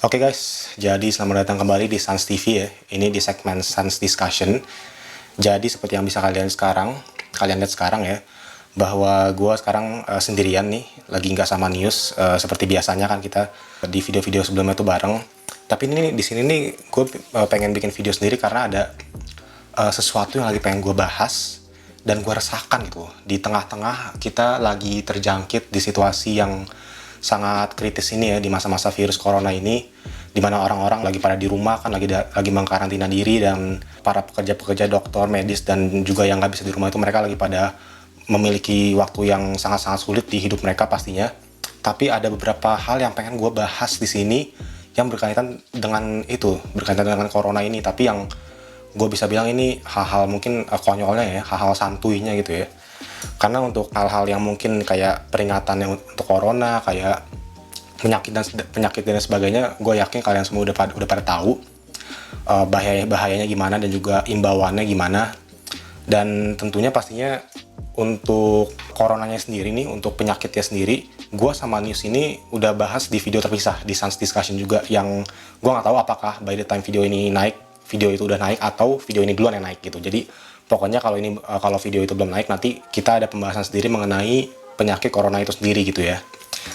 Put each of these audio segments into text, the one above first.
Oke guys, jadi selamat datang kembali di Sans TV ya. Ini di segmen Sans Discussion. Jadi seperti yang bisa kalian lihat sekarang ya, bahwa gue sekarang sendirian nih, lagi nggak sama News. Seperti biasanya kan kita di video-video sebelumnya tuh bareng. Tapi ini di sini nih gue pengen bikin video sendiri karena ada sesuatu yang lagi pengen gue bahas dan gue resahkan gitu. Di tengah-tengah kita lagi terjangkit di situasi yang sangat kritis ini ya, di masa-masa virus corona ini, di mana orang-orang lagi pada di rumah kan, lagi mengkarantina diri, dan para pekerja-pekerja dokter, medis, dan juga yang nggak bisa di rumah itu mereka lagi pada memiliki waktu yang sangat-sangat sulit di hidup mereka pastinya. Tapi ada beberapa hal yang pengen gue bahas di sini yang berkaitan dengan corona ini, tapi yang gue bisa bilang ini hal-hal mungkin konyolnya ya, hal-hal santuinya gitu ya. Karena untuk hal-hal yang mungkin kayak peringatan yang untuk corona, kayak penyakit dan sebagainya, gue yakin kalian semua udah pada tahu bahayanya gimana dan juga imbauannya gimana. Dan tentunya pastinya untuk coronanya sendiri nih, untuk penyakitnya sendiri, gue sama News ini udah bahas di video terpisah di Sans Discussion juga, yang gue nggak tahu apakah by the time video ini naik, video itu udah naik atau video ini duluan yang naik gitu. Jadi pokoknya kalau video itu belum naik, nanti kita ada pembahasan sendiri mengenai penyakit corona itu sendiri gitu ya.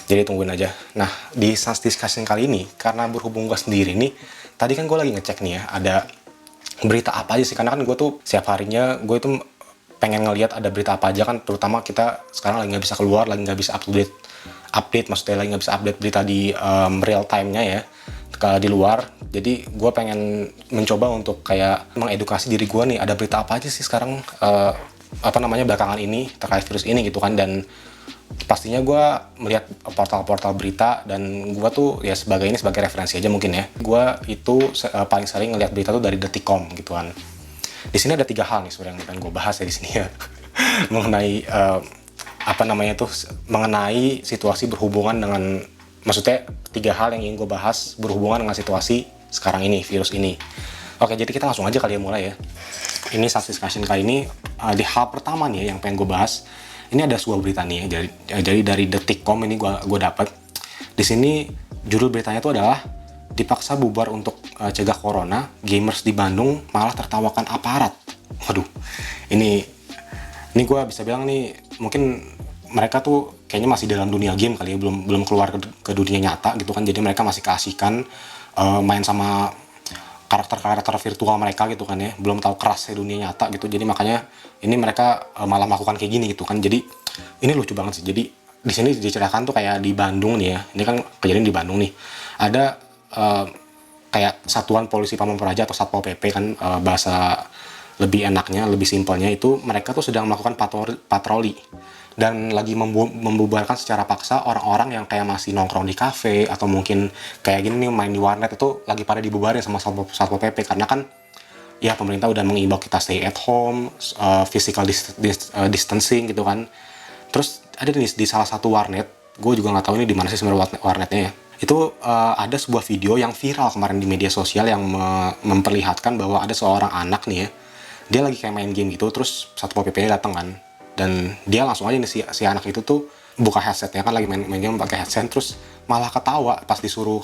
Jadi tungguin aja. Nah, di Sans Discussion kali ini, karena berhubung gue sendiri nih, tadi kan gue lagi ngecek nih ya, ada berita apa aja sih, karena kan gue tuh setiap harinya gue itu pengen ngelihat ada berita apa aja kan, terutama kita sekarang lagi nggak bisa keluar, lagi nggak bisa update maksudnya lagi nggak bisa update berita di real time-nya ya, di luar. Jadi gue pengen mencoba untuk kayak mengedukasi diri gue nih, ada berita apa aja sih sekarang belakangan ini terkait virus ini gitu kan. Dan pastinya gue melihat portal-portal berita, dan gue tuh ya sebagai referensi aja mungkin ya, gue itu paling sering ngelihat berita tuh dari Detikcom gitu kan. Di sini ada 3 hal nih sebenarnya yang pengen gue bahas ya di sini ya mengenai mengenai situasi berhubungan dengan, maksudnya 3 hal yang ingin gue bahas berhubungan dengan situasi sekarang ini, virus ini. Oke, jadi kita langsung aja kali ya mulai ya. Ini Sans Discussion kali ini, di hal pertama nih ya, yang pengen gue bahas. Ini ada sebuah berita nih ya, jadi dari Detikcom ini gue dapat. Di sini judul beritanya itu adalah dipaksa bubar untuk cegah corona, gamers di Bandung malah tertawakan aparat. Waduh, ini gue bisa bilang nih, mungkin mereka tuh kayaknya masih dalam dunia game kali ya, belum keluar ke dunia nyata gitu kan. Jadi mereka masih keasikan main sama karakter virtual mereka gitu kan ya, belum tahu kerasnya dunia nyata gitu. Jadi makanya ini mereka malah melakukan kayak gini gitu kan. Jadi ini lucu banget sih. Jadi di sini diceritakan tuh kayak di Bandung nih ya, ini kan kejadian di Bandung nih, ada kayak Satuan Polisi Pamong Praja atau Satpol PP kan, bahasa lebih enaknya, lebih simpelnya itu, mereka tuh sedang melakukan patroli dan lagi membubarkan secara paksa orang-orang yang kayak masih nongkrong di kafe atau mungkin kayak gini nih main di warnet, itu lagi pada dibubarin sama Satpol PP karena kan ya pemerintah udah mengimbau kita stay at home, physical distancing gitu kan. Terus ada di salah satu warnet, gue juga nggak tahu ini di mana sih sebenarnya warnetnya ya. Itu ada sebuah video yang viral kemarin di media sosial yang memperlihatkan bahwa ada seorang anak nih ya, dia lagi kayak main game gitu, terus Satpol PP-nya datang kan, dan dia langsung aja nih si anak itu tuh buka headsetnya kan, lagi main game pakai headset, terus malah ketawa pas disuruh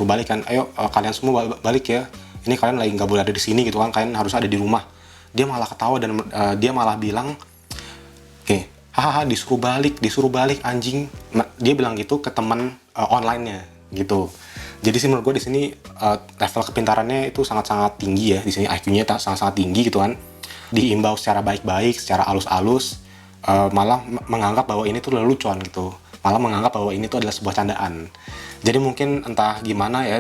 balik kan, ayo kalian semua balik ya, ini kalian lagi nggak boleh ada di sini gitu kan, kalian harus ada di rumah. Dia malah ketawa dan dia malah bilang, oke, hahaha, disuruh balik anjing. Dia bilang gitu ke teman online-nya gitu. Jadi sih menurut gue di sini level kepintarannya itu sangat-sangat tinggi ya. Di sini IQ-nya sangat-sangat tinggi gitu kan. Diimbau secara baik-baik, secara halus-halus, malah menganggap bahwa ini tuh lelucon gitu. Malah menganggap bahwa ini tuh adalah sebuah candaan. Jadi mungkin entah gimana ya,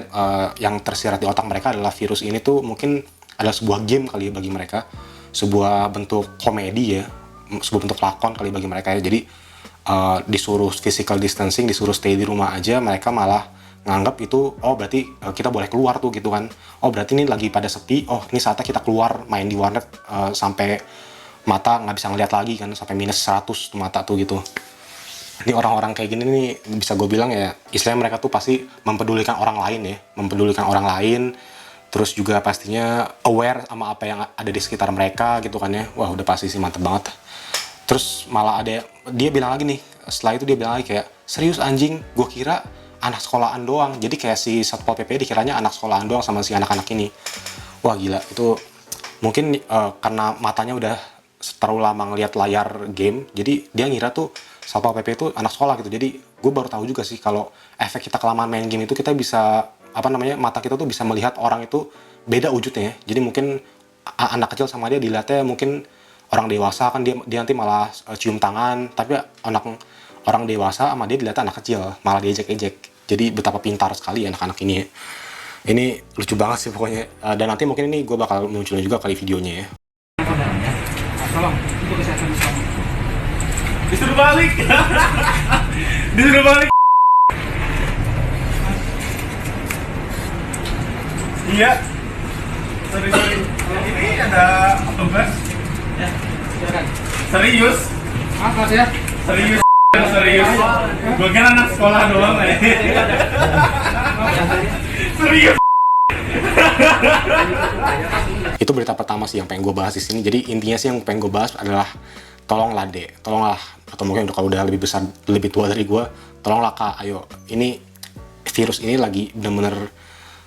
yang tersirat di otak mereka adalah virus ini tuh mungkin adalah sebuah game kali ya bagi mereka, sebuah bentuk komedi ya, sebuah bentuk lakon kali bagi mereka ya. Jadi disuruh physical distancing, disuruh stay di rumah aja, mereka malah nganggap itu, oh berarti kita boleh keluar tuh gitu kan. Oh berarti ini lagi pada sepi, oh ini saatnya kita keluar main di warnet sampai mata nggak bisa ngeliat lagi kan, sampai minus 100 tuh mata tuh gitu. Ini orang-orang kayak gini nih, bisa gue bilang ya, istilahnya mereka tuh pasti mempedulikan orang lain ya, terus juga pastinya aware sama apa yang ada di sekitar mereka gitu kan ya. Wah udah pasti sih mantep banget. Terus malah dia bilang lagi nih, setelah itu dia bilang lagi kayak, serius anjing, gue kira anak sekolahan doang. Jadi kayak si Satpol PP dikiranya anak sekolahan doang sama si anak-anak ini. Wah gila, itu mungkin karena matanya udah terlalu lama ngeliat layar game, jadi dia ngira tuh Satpol PP itu anak sekolah gitu. Jadi gue baru tahu juga sih kalau efek kita kelamaan main game itu kita bisa mata kita tuh bisa melihat orang itu beda wujudnya ya. Jadi mungkin anak kecil sama dia dilihatnya mungkin orang dewasa kan, dia nanti malah cium tangan, tapi orang dewasa sama dia dilihat anak kecil malah diejek-ejek. Jadi betapa pintar sekali anak-anak ini ya. Ini lucu banget sih pokoknya. Dan nanti mungkin ini gue bakal munculin juga kali videonya ya. Tolong, itu kesehatan bersama. Disuruh balik. Disuruh balik. Iya. Sorry. Ini ada apa, Mas? Ya, silakan. Serius? Apa ya? Serius. Serius. Gue kira anak sekolah doang ya. Serius. Itu berita pertama sih yang pengen gue bahas di sini. Jadi intinya sih yang pengen gue bahas adalah tolonglah dek, tolonglah, atau mungkin kalau udah lebih besar, lebih tua dari gue, tolonglah kak, ayo, ini virus ini lagi bener-bener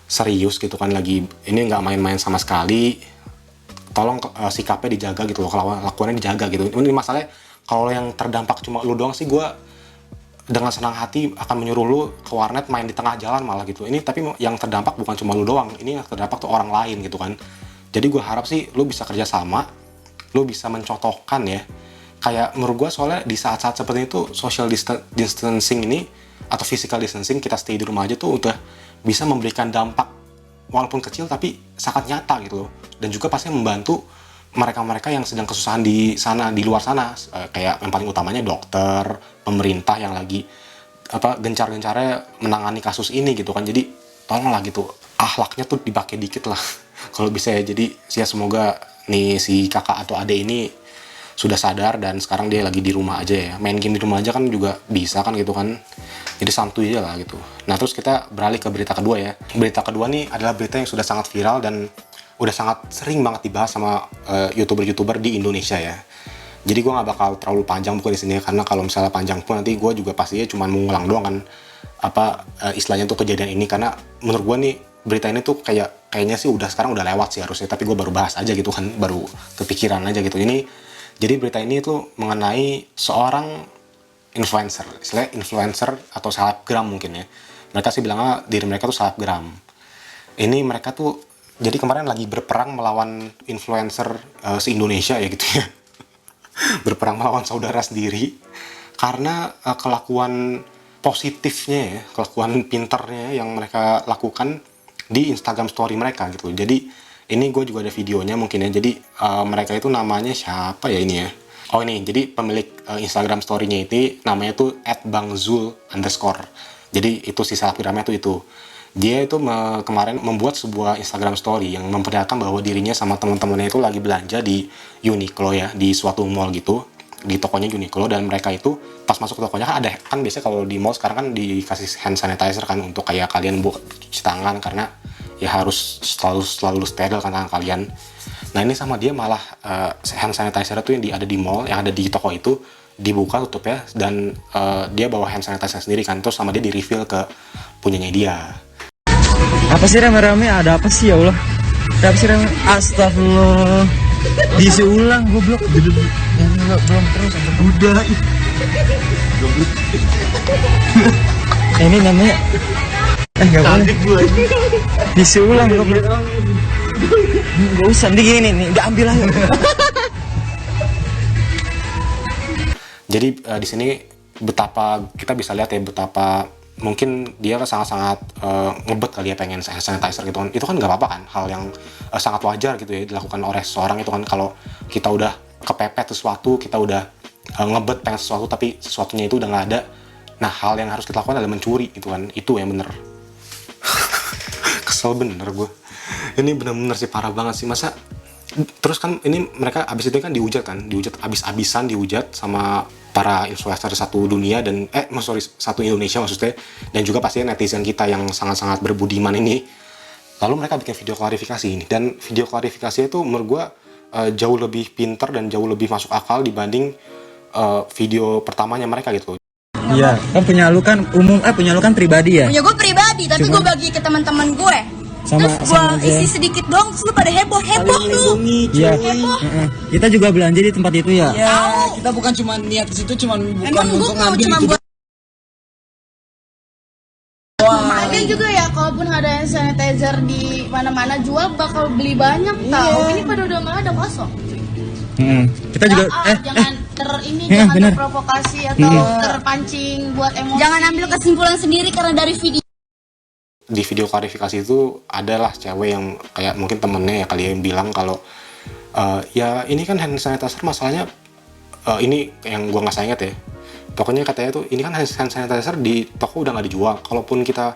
serius gitu kan, lagi ini nggak main-main sama sekali. Tolong sikapnya dijaga gitu loh, kelakuannya dijaga gitu. Ini masalahnya kalau yang terdampak cuma lu doang sih, gue dengan senang hati akan menyuruh lu ke warnet main di tengah jalan malah gitu. Ini tapi yang terdampak bukan cuma lu doang, ini yang terdampak tuh orang lain gitu kan. Jadi gue harap sih lu bisa kerjasama, lu bisa mencontohkan ya. Kayak menurut gue soalnya di saat-saat seperti itu social distancing ini atau physical distancing, kita stay di rumah aja tuh udah bisa memberikan dampak walaupun kecil tapi sangat nyata gitu loh. Dan juga pasti membantu mereka-mereka yang sedang kesusahan di sana, di luar sana, kayak yang paling utamanya dokter, pemerintah yang lagi gencar-gencarnya menangani kasus ini gitu kan. Jadi tolonglah gitu, akhlaknya tuh dipakai dikit lah kalau bisa ya. Jadi ya semoga nih si kakak atau adek ini sudah sadar dan sekarang dia lagi di rumah aja ya, main game di rumah aja kan juga bisa kan gitu kan. Jadi santuy aja lah gitu. Nah terus kita beralih ke berita kedua ya. Berita kedua nih adalah berita yang sudah sangat viral dan udah sangat sering banget dibahas sama youtuber-youtuber di Indonesia ya. Jadi gue nggak bakal terlalu panjang buku di sini, karena kalau misalnya panjang pun nanti gue juga pastinya cuma mengulang doang kan istilahnya tuh kejadian ini. Karena menurut gue nih berita ini tuh kayaknya sih sekarang udah lewat sih harusnya, tapi gue baru bahas aja gitu kan, baru kepikiran aja gitu. Jadi berita ini tuh mengenai seorang influencer, istilahnya influencer atau selebgram mungkin ya. Mereka sih bilangnya diri mereka tuh selebgram. Ini mereka tuh jadi kemarin lagi berperang melawan influencer se-Indonesia ya gitu ya. Berperang melawan saudara sendiri karena kelakuan positifnya ya, kelakuan pinternya yang mereka lakukan di Instagram story mereka gitu. Jadi ini gue juga ada videonya mungkin ya. Jadi mereka itu namanya siapa ya ini ya? Oh ini, jadi pemilik Instagram story-nya itu namanya tuh @bangzul_. Jadi itu si selebgramnya tuh itu. Dia itu kemarin membuat sebuah Instagram story yang memperlihatkan bahwa dirinya sama teman-temannya itu lagi belanja di Uniqlo ya, di suatu mall gitu, di tokonya Uniqlo. Dan mereka itu pas masuk ke tokonya kan biasanya kalau di mall sekarang kan dikasih hand sanitizer kan, untuk kayak kalian buat cuci tangan, karena ya harus selalu steril kan tangan kalian. Nah ini sama dia malah hand sanitizer itu yang ada di mall, yang ada di toko itu dibuka tutupnya, dan dia bawa hand sanitizer sendiri kan, terus sama dia di refill ke punyanya dia. Apa sih rame-rame? Ada apa sih ya Allah? Ada apa sih rame? Astagfirullah. Diisi ulang goblok. Belum terus. Udah. Ini namanya enggak boleh. Diisi ulang goblok. Enggak usah gini nih, enggak ambil aja. Jadi di sini kita bisa lihat ya betapa mungkin dia sangat-sangat ngebet kali ya pengen hand sanitizer gitu kan. Itu kan nggak apa-apa kan, hal yang sangat wajar gitu ya dilakukan oleh seseorang itu kan. Kalau kita udah kepepet sesuatu, kita udah ngebet pengen sesuatu tapi sesuatunya itu udah nggak ada, nah hal yang harus kita lakukan adalah mencuri gitu kan. Itu yang bener. Kesel bener gue. Ini bener-bener sih parah banget sih. Masa terus kan ini mereka abis itu kan dihujat abis-abisan dihujat sama para influencer satu dunia dan satu Indonesia maksudnya, dan juga pastinya netizen kita yang sangat-sangat berbudiman ini. Lalu mereka bikin video klarifikasi ini, dan video klarifikasinya itu menurut gue jauh lebih pinter dan jauh lebih masuk akal dibanding video pertamanya mereka gitu. Iya, kan punya lu kan umum, punya lu kan pribadi ya. Punya gue pribadi, tapi gue Cuma- bagi ke teman-teman gue. Sama- Terus gue sama aja. isi sedikit doang, terus lu pada heboh lu. Iya. Heboh. Heeh. Kita juga belanja di tempat itu ya. Ya, Tahu. kita bukan cuma niat ke situ, cuma bukan Emang gue untuk mau ngambil cuma itu. buat. Lagian juga ya, kalaupun ada hand sanitizer di mana-mana jual, bakal beli banyak tahu. Ini pada udah nggak ada kosong. Kita juga Jangan Iya, jangan bener. terprovokasi atau terpancing buat emosi. Jangan ambil kesimpulan sendiri karena dari video. Di video klarifikasi itu adalah cewek yang kayak mungkin temennya ya kali ya yang bilang kalau ya ini kan hand sanitizer masalahnya ini yang gua nggak ingat ya, pokoknya katanya tuh ini kan hand sanitizer di toko udah nggak dijual, kalaupun kita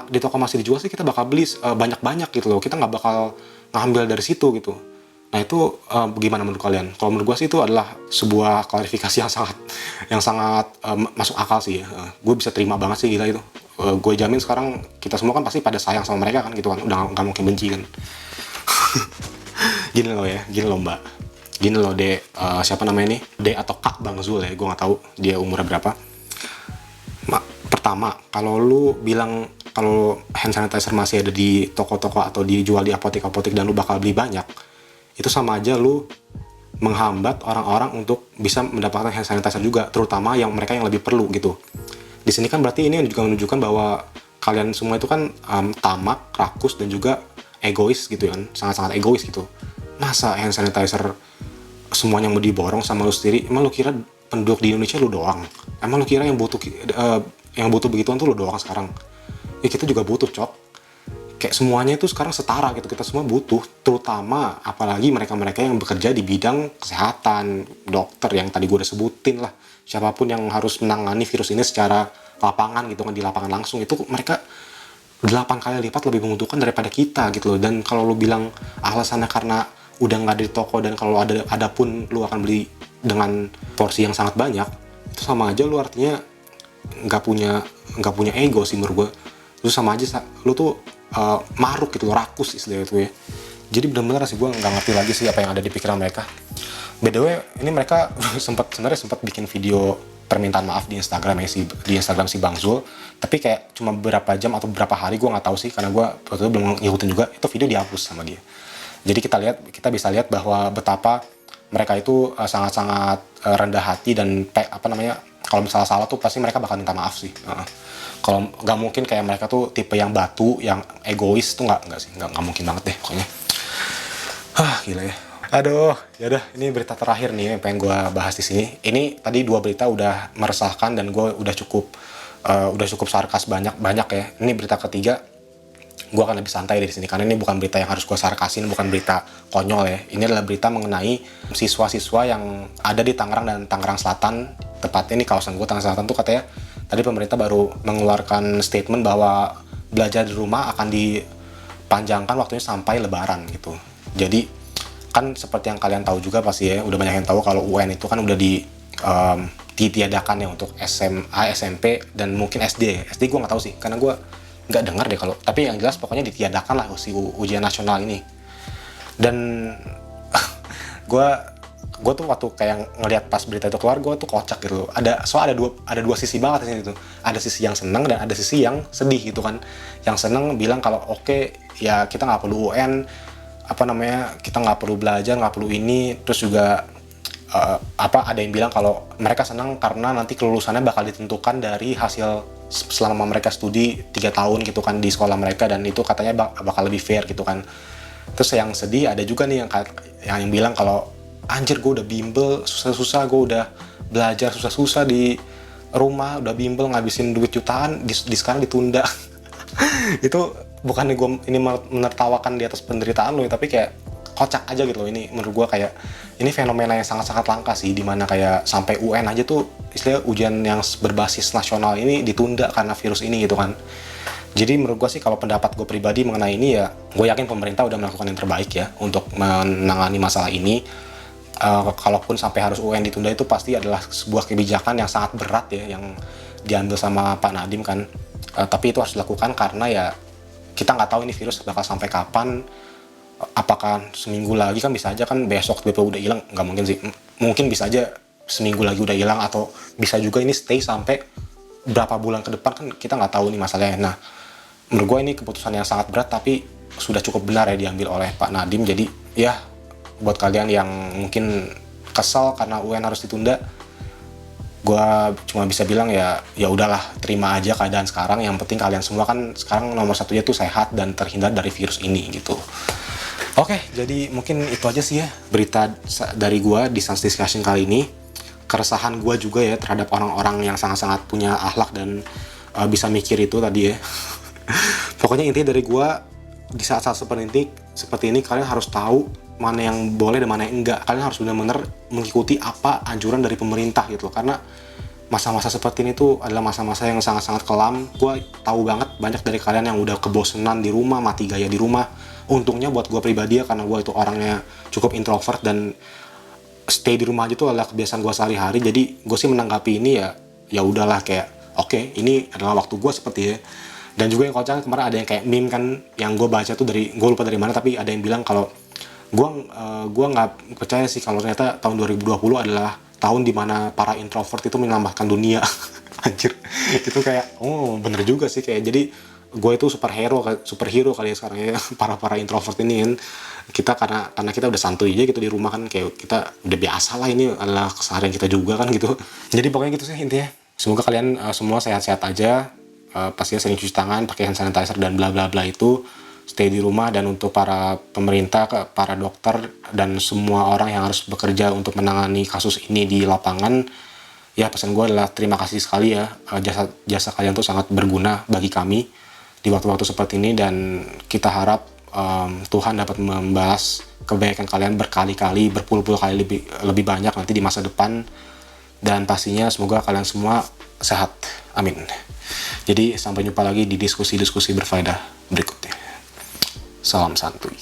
di toko masih dijual sih kita bakal beli banyak-banyak gitu loh, kita nggak bakal ngambil dari situ gitu. Nah itu bagaimana menurut kalian? Kalau menurut gua sih itu adalah sebuah klarifikasi yang sangat masuk akal sih ya. Gue bisa terima banget sih, gila itu. Gue jamin sekarang kita semua kan pasti pada sayang sama mereka kan gitu kan, udah nggak mungkin benci kan. Gini loh ya, gini loh mbak, gini loh siapa namanya nih, D atau Kak Bang Zul ya, gue nggak tahu dia umurnya berapa. Pertama, kalau lu bilang kalau hand sanitizer masih ada di toko-toko atau dijual di apotek-apotek dan lu bakal beli banyak, itu sama aja lu menghambat orang-orang untuk bisa mendapatkan hand sanitizer juga, terutama yang mereka yang lebih perlu gitu. Di sini kan berarti ini juga menunjukkan bahwa kalian semua itu kan tamak, rakus, dan juga egois gitu kan, sangat-sangat egois gitu. Masa hand sanitizer semuanya mau diborong sama lu sendiri? Emang lu kira penduduk di Indonesia lu doang? Emang lu kira yang butuh begituan tuh lu doang sekarang? Ya kita juga butuh, cok. Kayak semuanya itu sekarang setara gitu, kita semua butuh, terutama apalagi mereka-mereka yang bekerja di bidang kesehatan, dokter yang tadi gue udah sebutin lah, siapapun yang harus menangani virus ini secara lapangan gitu kan, di lapangan langsung, itu mereka 8 kali lipat lebih membutuhkan daripada kita gitu loh. Dan kalau lu bilang alasannya karena udah nggak ada di toko dan kalau ada pun lu akan beli dengan porsi yang sangat banyak, itu sama aja lu artinya nggak punya ego sih menurut gue. Lu sama aja lu tuh maruk gitu, rakus istilahnya itu ya. Jadi benar-benar sih gue nggak ngerti lagi sih apa yang ada di pikiran mereka. By the way, ini mereka sebenarnya sempat bikin video permintaan maaf di Instagram ya, di Instagram si Bang Zul, tapi kayak cuma beberapa jam atau beberapa hari, gue nggak tahu sih karena gue waktu itu belum ngikutin juga, itu video dihapus sama dia. Jadi kita bisa lihat bahwa betapa mereka itu sangat-sangat rendah hati dan kalau misalnya salah tuh pasti mereka bakal minta maaf sih. Kalau nggak mungkin kayak mereka tuh tipe yang batu, yang egois tuh nggak sih, nggak mungkin banget deh pokoknya. Gila ya. Aduh, yaudah, ini berita terakhir nih yang pengen gue bahas di sini. Ini tadi 2 berita udah meresahkan dan gue udah cukup sarkas banyak ya. Ini berita ketiga, gue akan lebih santai dari sini karena ini bukan berita yang harus gue sarkasin, bukan berita konyol ya. Ini adalah berita mengenai siswa-siswa yang ada di Tangerang dan Tangerang Selatan, tepatnya ini kawasan gue Tangerang Selatan tuh katanya tadi pemerintah baru mengeluarkan statement bahwa belajar di rumah akan dipanjangkan waktunya sampai Lebaran gitu. Jadi kan seperti yang kalian tahu juga pasti ya, udah banyak yang tahu kalau UN itu kan udah ditiadakan ya untuk SMA, SMP, dan mungkin SD. SD gue nggak tahu sih, karena gue nggak dengar deh kalau. Tapi yang jelas pokoknya ditiadakan lah si ujian nasional ini. Dan gue tuh waktu kayak ngelihat pas berita itu keluar, gue tuh kocak gitu. Ada dua sisi banget di sini tuh. Ada sisi yang seneng dan ada sisi yang sedih gitu kan. Yang seneng bilang kalau oke, ya kita nggak perlu UN, kita nggak perlu belajar, nggak perlu ini. Terus juga ada yang bilang kalau mereka senang karena nanti kelulusannya bakal ditentukan dari hasil selama mereka studi 3 tahun gitu kan di sekolah mereka, dan itu katanya bakal lebih fair gitu kan. Terus yang sedih ada juga nih yang bilang kalau anjir, gue udah bimbel susah-susah, gue udah belajar susah-susah di rumah, udah bimbel ngabisin duit jutaan, sekarang ditunda. Itu bukannya gue ini menertawakan di atas penderitaan lo ya, tapi kayak kocak aja gitu loh. Ini menurut gue kayak ini fenomena yang sangat-sangat langka sih, dimana kayak sampai UN aja tuh istilah ujian yang berbasis nasional ini ditunda karena virus ini gitu kan. Jadi menurut gue sih, kalau pendapat gue pribadi mengenai ini ya, gue yakin pemerintah udah melakukan yang terbaik ya untuk menangani masalah ini. Kalaupun sampai harus UN ditunda, itu pasti adalah sebuah kebijakan yang sangat berat ya, yang diambil sama Pak Nadiem kan. Tapi itu harus dilakukan karena ya kita nggak tahu ini virus bakal sampai kapan. Apakah seminggu lagi kan bisa aja kan besok BPU udah hilang, nggak mungkin sih. Mungkin bisa aja seminggu lagi udah hilang, atau bisa juga ini stay sampai berapa bulan ke depan, kan kita nggak tahu nih masalahnya. Nah, menurut gue ini keputusan yang sangat berat tapi sudah cukup benar ya diambil oleh Pak Nadiem. Jadi ya buat kalian yang mungkin kesel karena UN harus ditunda, gue cuma bisa bilang ya udahlah, terima aja keadaan sekarang. Yang penting kalian semua kan sekarang nomor satunya tuh sehat dan terhindar dari virus ini gitu. Oke, jadi mungkin itu aja sih ya berita dari gue di Sans Discussion kali ini. Keresahan gue juga ya terhadap orang-orang yang sangat-sangat punya akhlak dan bisa mikir itu tadi ya. Pokoknya intinya dari gue, di saat-saat seperti ini kalian harus tahu mana yang boleh dan mana yang enggak. Kalian harus benar-benar mengikuti apa anjuran dari pemerintah gitu loh. Karena masa-masa seperti ini tuh adalah masa-masa yang sangat-sangat kelam. Gue tahu banget banyak dari kalian yang udah kebosanan di rumah, mati gaya di rumah. Untungnya buat gue pribadi ya, karena gue itu orangnya cukup introvert dan stay di rumah aja tuh adalah kebiasaan gue sehari-hari. Jadi gue sih menanggapi ini ya udahlah, kayak oke, ini adalah waktu gue seperti ya. Dan juga yang kocak kemarin ada yang kayak meme kan, yang gue baca tuh dari, gue lupa dari mana, tapi ada yang bilang kalau gue nggak percaya sih kalau ternyata tahun 2020 adalah tahun dimana para introvert itu menyelamatkan dunia. Anjir, itu kayak bener juga sih, kayak jadi gue itu superhero kali ya sekarang ya. para introvert ini kan, kita karena kita udah santuy aja gitu di rumah kan, kayak kita udah biasa lah, ini adalah keseharian kita juga kan gitu. Jadi pokoknya gitu sih intinya. Semoga kalian semua sehat-sehat aja, pastinya sering cuci tangan, pakai hand sanitizer dan bla bla bla itu, stay di rumah. Dan untuk para pemerintah, para dokter dan semua orang yang harus bekerja untuk menangani kasus ini di lapangan, ya pesan gue adalah terima kasih sekali ya, jasa kalian tuh sangat berguna bagi kami di waktu-waktu seperti ini. Dan kita harap Tuhan dapat membalas kebaikan kalian berkali-kali, berpuluh-puluh kali lebih banyak nanti di masa depan. Dan pastinya semoga kalian semua sehat, amin. Jadi sampai jumpa lagi di diskusi-diskusi berfaedah berikutnya. Salam santuy.